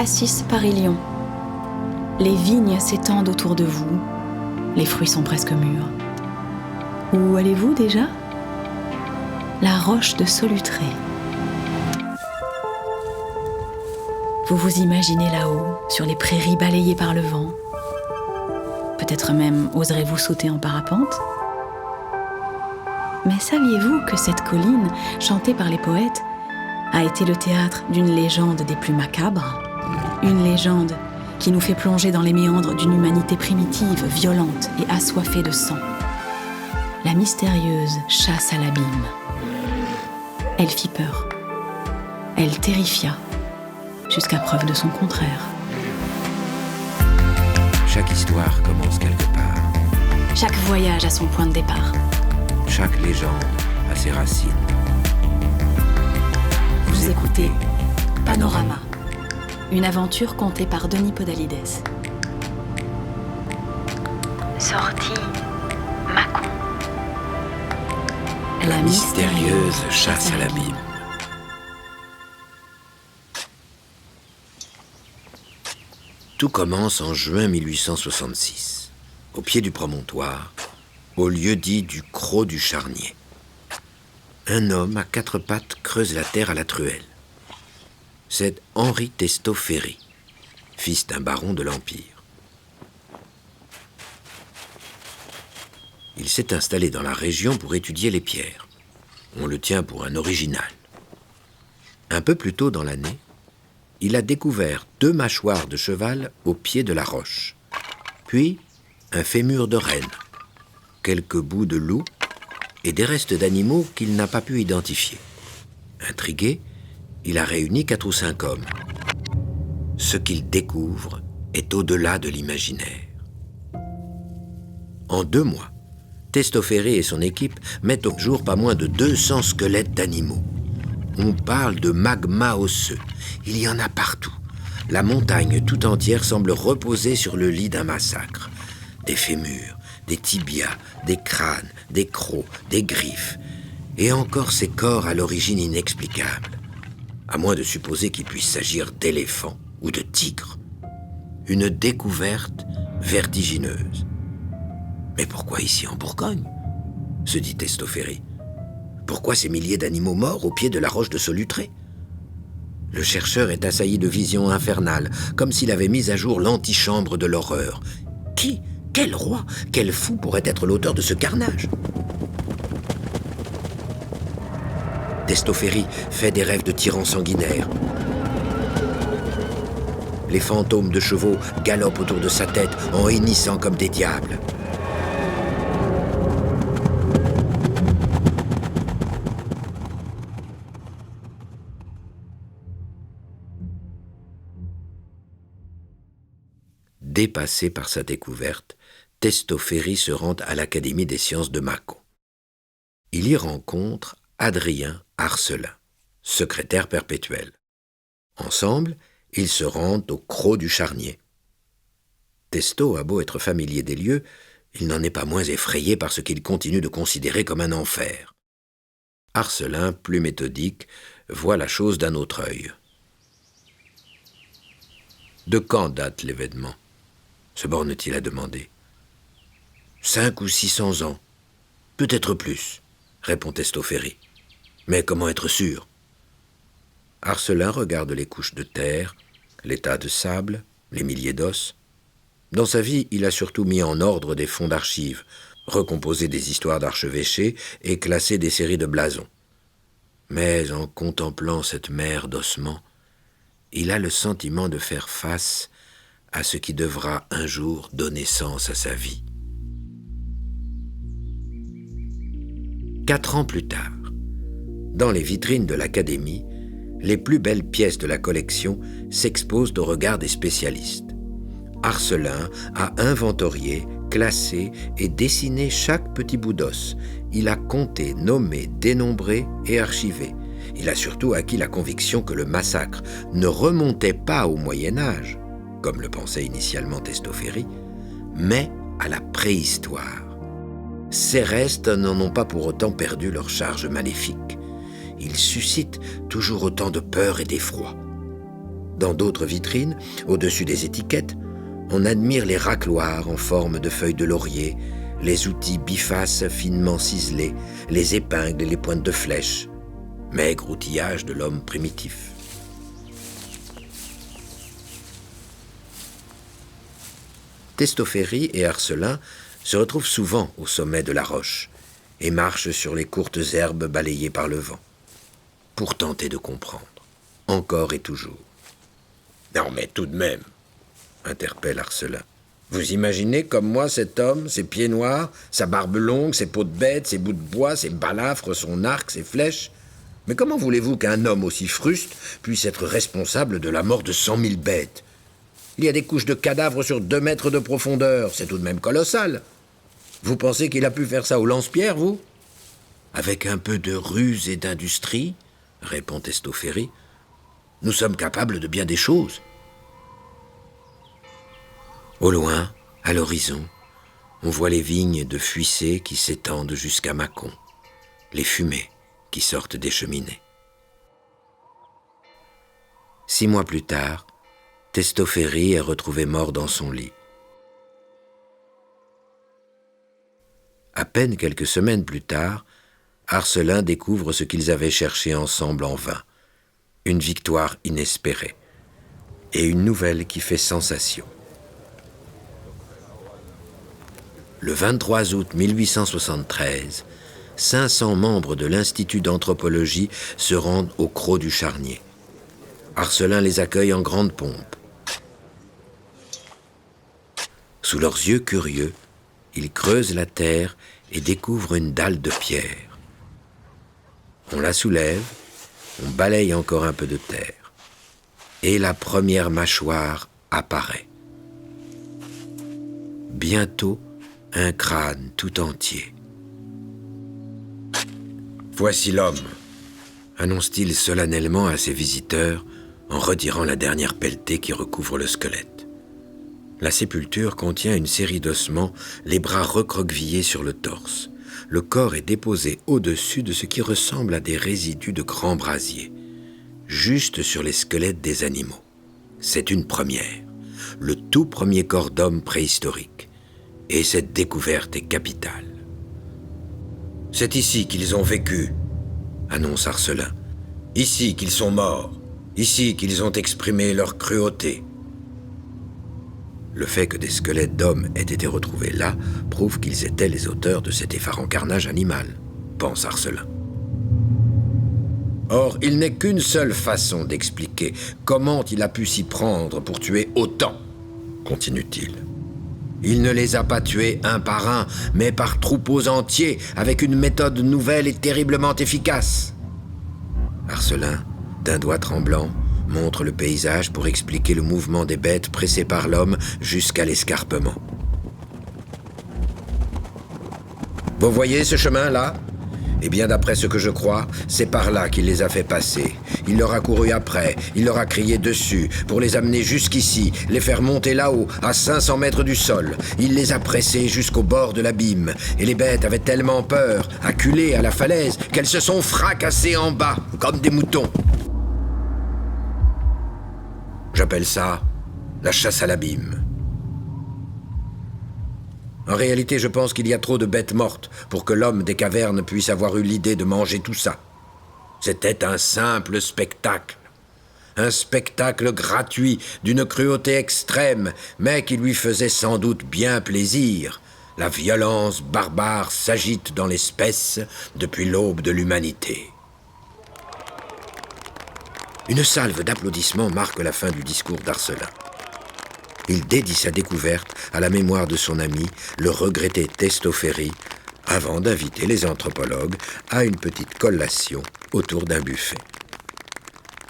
Assis Paris-Lyon. Les vignes s'étendent autour de vous. Les fruits sont presque mûrs. Où allez-vous déjà ? La roche de Solutré. Vous vous imaginez là-haut, sur les prairies balayées par le vent. Peut-être même oserez-vous sauter en parapente ? Mais saviez-vous que cette colline, chantée par les poètes, a été le théâtre d'une légende des plus macabres ? Une légende qui nous fait plonger dans les méandres d'une humanité primitive, violente et assoiffée de sang. La mystérieuse chasse à l'abîme. Elle fit peur. Elle terrifia, jusqu'à preuve de son contraire. Chaque histoire commence quelque part. Chaque voyage a son point de départ. Chaque légende a ses racines. Vous écoutez Panorama, une aventure contée par Denis Podalides. Sortie Mâcon. La mystérieuse chasse à l'abîme. Tout commence en juin 1866, au pied du promontoire, au lieu dit du Crot du Charnier. Un homme à quatre pattes creuse la terre à la truelle. C'est Henri Testò-Ferry, fils d'un baron de l'Empire. Il s'est installé dans la région pour étudier les pierres. On le tient pour un original. Un peu plus tôt dans l'année, il a découvert 2 mâchoires de cheval au pied de la roche, puis un fémur de renne, quelques bouts de loup et des restes d'animaux qu'il n'a pas pu identifier. Intrigué, il a réuni 4 ou 5 hommes. Ce qu'il découvre est au-delà de l'imaginaire. En 2 mois, Testò-Ferry et son équipe mettent au jour pas moins de 200 squelettes d'animaux. On parle de magma osseux. Il y en a partout. La montagne tout entière semble reposer sur le lit d'un massacre. Des fémurs, des tibias, des crânes, des crocs, des griffes. Et encore ces corps à l'origine inexplicable. À moins de supposer qu'il puisse s'agir d'éléphants ou de tigres. Une découverte vertigineuse. Mais pourquoi ici en Bourgogne ? Se dit Testò-Ferry. Pourquoi ces milliers d'animaux morts au pied de la roche de Solutré ? Le chercheur est assailli de visions infernales, comme s'il avait mis à jour l'antichambre de l'horreur. Qui ? Quel roi ? Quel fou pourrait être l'auteur de ce carnage ? Testò-Ferry fait des rêves de tyrans sanguinaires. Les fantômes de chevaux galopent autour de sa tête en hennissant comme des diables. Dépassé par sa découverte, Testò-Ferry se rend à l'Académie des sciences de Mâcon. Il y rencontre Adrien Arcelin, secrétaire perpétuel. Ensemble, ils se rendent au Crot du Charnier. Testò a beau être familier des lieux, il n'en est pas moins effrayé par ce qu'il continue de considérer comme un enfer. Arcelin, plus méthodique, voit la chose d'un autre œil. De quand date l'événement ? Se borne-t-il à demander. 5 ou 600 ans, peut-être plus, répond Testò-Ferry. Mais comment être sûr ? Arcelin regarde les couches de terre, les tas de sable, les milliers d'os. Dans sa vie, il a surtout mis en ordre des fonds d'archives, recomposé des histoires d'archevêchés et classé des séries de blasons. Mais en contemplant cette mer d'ossements, il a le sentiment de faire face à ce qui devra un jour donner sens à sa vie. 4 ans plus tard, dans les vitrines de l'Académie, les plus belles pièces de la collection s'exposent au regard des spécialistes. Arcelin a inventorié, classé et dessiné chaque petit bout d'os. Il a compté, nommé, dénombré et archivé. Il a surtout acquis la conviction que le massacre ne remontait pas au Moyen-Âge, comme le pensait initialement Testò-Ferry, mais à la préhistoire. Ces restes n'en ont pas pour autant perdu leur charge maléfique. Ils suscitent toujours autant de peur et d'effroi. Dans d'autres vitrines, au-dessus des étiquettes, on admire les racloirs en forme de feuilles de laurier, les outils bifaces finement ciselés, les épingles et les pointes de flèches. Maigre outillage de l'homme primitif. Testoféry et Arcelin se retrouvent souvent au sommet de la roche et marchent sur les courtes herbes balayées par le vent, pour tenter de comprendre, encore et toujours. « Non mais tout de même !» interpelle Arcelin. « Vous imaginez comme moi cet homme, ses pieds noirs, sa barbe longue, ses peaux de bête, ses bouts de bois, ses balafres, son arc, ses flèches? Mais comment voulez-vous qu'un homme aussi fruste puisse être responsable de la mort de 100 000 bêtes? Il y a des couches de cadavres sur 2 mètres de profondeur, c'est tout de même colossal. Vous pensez qu'il a pu faire ça au lance-pierre, vous? » « Avec un peu de ruse et d'industrie, répond Testoféry, nous sommes capables de bien des choses. Au loin, à l'horizon, on voit les vignes de Fuissé qui s'étendent jusqu'à Mâcon, les fumées qui sortent des cheminées. 6 mois plus tard, Testoféry est retrouvé mort dans son lit. À peine quelques semaines plus tard, Arcelin découvre ce qu'ils avaient cherché ensemble en vain, une victoire inespérée et une nouvelle qui fait sensation. Le 23 août 1873, 500 membres de l'Institut d'anthropologie se rendent au Crau du Charnier. Arcelin les accueille en grande pompe. Sous leurs yeux curieux, ils creusent la terre et découvrent une dalle de pierre. On la soulève, on balaye encore un peu de terre, et la première mâchoire apparaît. Bientôt, un crâne tout entier. « Voici l'homme », annonce-t-il solennellement à ses visiteurs en retirant la dernière pelletée qui recouvre le squelette. La sépulture contient une série d'ossements, les bras recroquevillés sur le torse. Le corps est déposé au-dessus de ce qui ressemble à des résidus de grands brasiers, juste sur les squelettes des animaux. C'est une première, le tout premier corps d'homme préhistorique. Et cette découverte est capitale. « C'est ici qu'ils ont vécu », annonce Arcelin. « Ici qu'ils sont morts, ici qu'ils ont exprimé leur cruauté. » Le fait que des squelettes d'hommes aient été retrouvés là prouve qu'ils étaient les auteurs de cet effarant carnage animal, pense Arcelin. Or, il n'est qu'une seule façon d'expliquer comment il a pu s'y prendre pour tuer autant, continue-t-il. Il ne les a pas tués un par un, mais par troupeaux entiers, avec une méthode nouvelle et terriblement efficace. Arcelin, d'un doigt tremblant, montre le paysage pour expliquer le mouvement des bêtes pressées par l'homme jusqu'à l'escarpement. « Vous voyez ce chemin-là ? Eh bien, d'après ce que je crois, c'est par là qu'il les a fait passer. Il leur a couru après, il leur a crié dessus, pour les amener jusqu'ici, les faire monter là-haut, à 500 mètres du sol. Il les a pressés jusqu'au bord de l'abîme, et les bêtes avaient tellement peur, acculées à la falaise, qu'elles se sont fracassées en bas, comme des moutons. J'appelle ça la chasse à l'abîme. En réalité, je pense qu'il y a trop de bêtes mortes pour que l'homme des cavernes puisse avoir eu l'idée de manger tout ça. C'était un simple spectacle. Un spectacle gratuit d'une cruauté extrême, mais qui lui faisait sans doute bien plaisir. La violence barbare s'agite dans l'espèce depuis l'aube de l'humanité. Une salve d'applaudissements marque la fin du discours d'Arcelin. Il dédie sa découverte à la mémoire de son ami, le regretté Testoféry, avant d'inviter les anthropologues à une petite collation autour d'un buffet.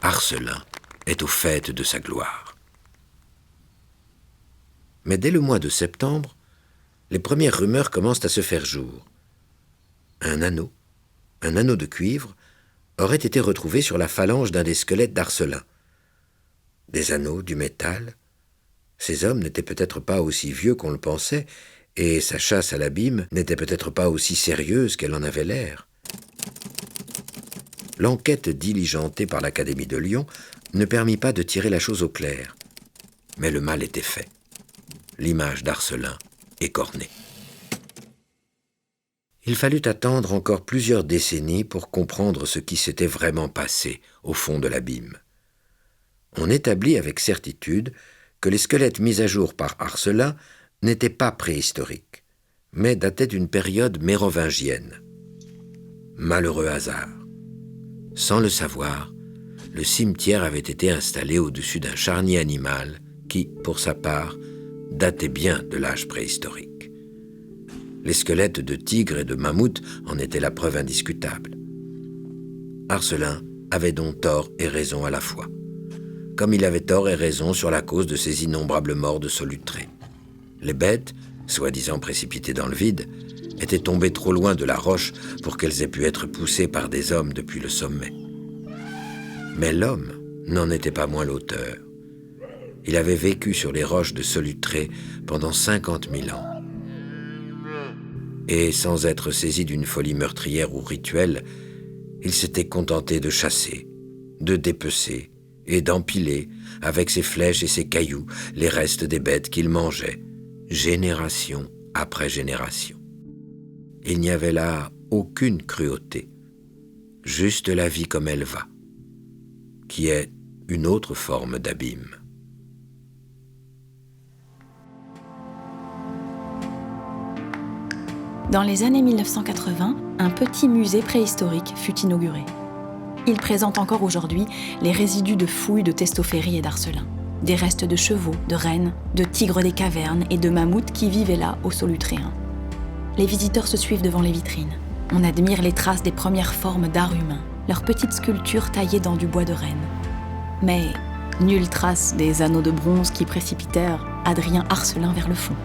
Arcelin est au faîte de sa gloire. Mais dès le mois de septembre, les premières rumeurs commencent à se faire jour. Un anneau de cuivre, aurait été retrouvé sur la phalange d'un des squelettes d'Arcelin. Des anneaux, du métal. Ces hommes n'étaient peut-être pas aussi vieux qu'on le pensait, et sa chasse à l'abîme n'était peut-être pas aussi sérieuse qu'elle en avait l'air. L'enquête diligentée par l'Académie de Lyon ne permit pas de tirer la chose au clair. Mais le mal était fait. L'image d'Arcelin écornée. Il fallut attendre encore plusieurs décennies pour comprendre ce qui s'était vraiment passé au fond de l'abîme. On établit avec certitude que les squelettes mis à jour par Arcelin n'étaient pas préhistoriques, mais dataient d'une période mérovingienne. Malheureux hasard. Sans le savoir, le cimetière avait été installé au-dessus d'un charnier animal qui, pour sa part, datait bien de l'âge préhistorique. Les squelettes de tigres et de mammouths en étaient la preuve indiscutable. Arcelin avait donc tort et raison à la fois, comme il avait tort et raison sur la cause de ces innombrables morts de Solutré. Les bêtes, soi-disant précipitées dans le vide, étaient tombées trop loin de la roche pour qu'elles aient pu être poussées par des hommes depuis le sommet. Mais l'homme n'en était pas moins l'auteur. Il avait vécu sur les roches de Solutré pendant 50 000 ans. Et sans être saisi d'une folie meurtrière ou rituelle, il s'était contenté de chasser, de dépecer et d'empiler, avec ses flèches et ses cailloux, les restes des bêtes qu'il mangeait, génération après génération. Il n'y avait là aucune cruauté, juste la vie comme elle va, qui est une autre forme d'abîme. Dans les années 1980, un petit musée préhistorique fut inauguré. Il présente encore aujourd'hui les résidus de fouilles de Testoféry et d'Arcelin, des restes de chevaux, de rennes, de tigres des cavernes et de mammouths qui vivaient là au Solutréen. Les visiteurs se suivent devant les vitrines. On admire les traces des premières formes d'art humain, leurs petites sculptures taillées dans du bois de renne. Mais nulle trace des anneaux de bronze qui précipitèrent Adrien Arcelin vers le fond.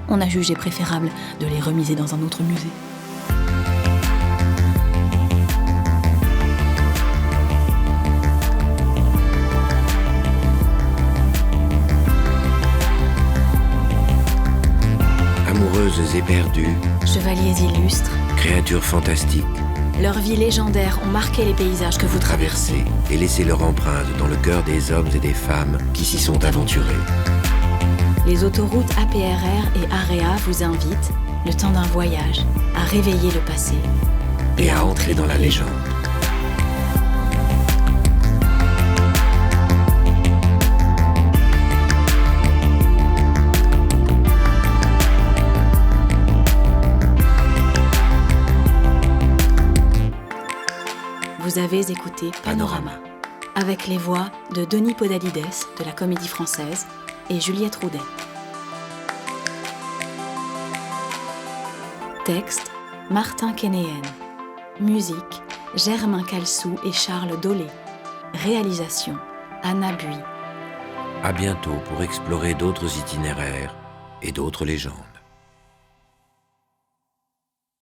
On a jugé préférable de les remiser dans un autre musée. Amoureuses éperdues, Chevaliers illustres, créatures fantastiques, leurs vies légendaires ont marqué les paysages que vous traversez. traversées et laissé leur empreinte dans le cœur des hommes et des femmes qui s'y sont aventurés. Les autoroutes APRR et AREA vous invitent, le temps d'un voyage, à réveiller le passé Et à entrer dans la légende. Vous avez écouté Panorama, avec les voix de Denis Podalides de la Comédie Française et Juliette Roudet. Texte, Martin Kénéen. Musique, Germain Calsou et Charles Dolé. Réalisation, Anna Bui. À bientôt pour explorer d'autres itinéraires et d'autres légendes.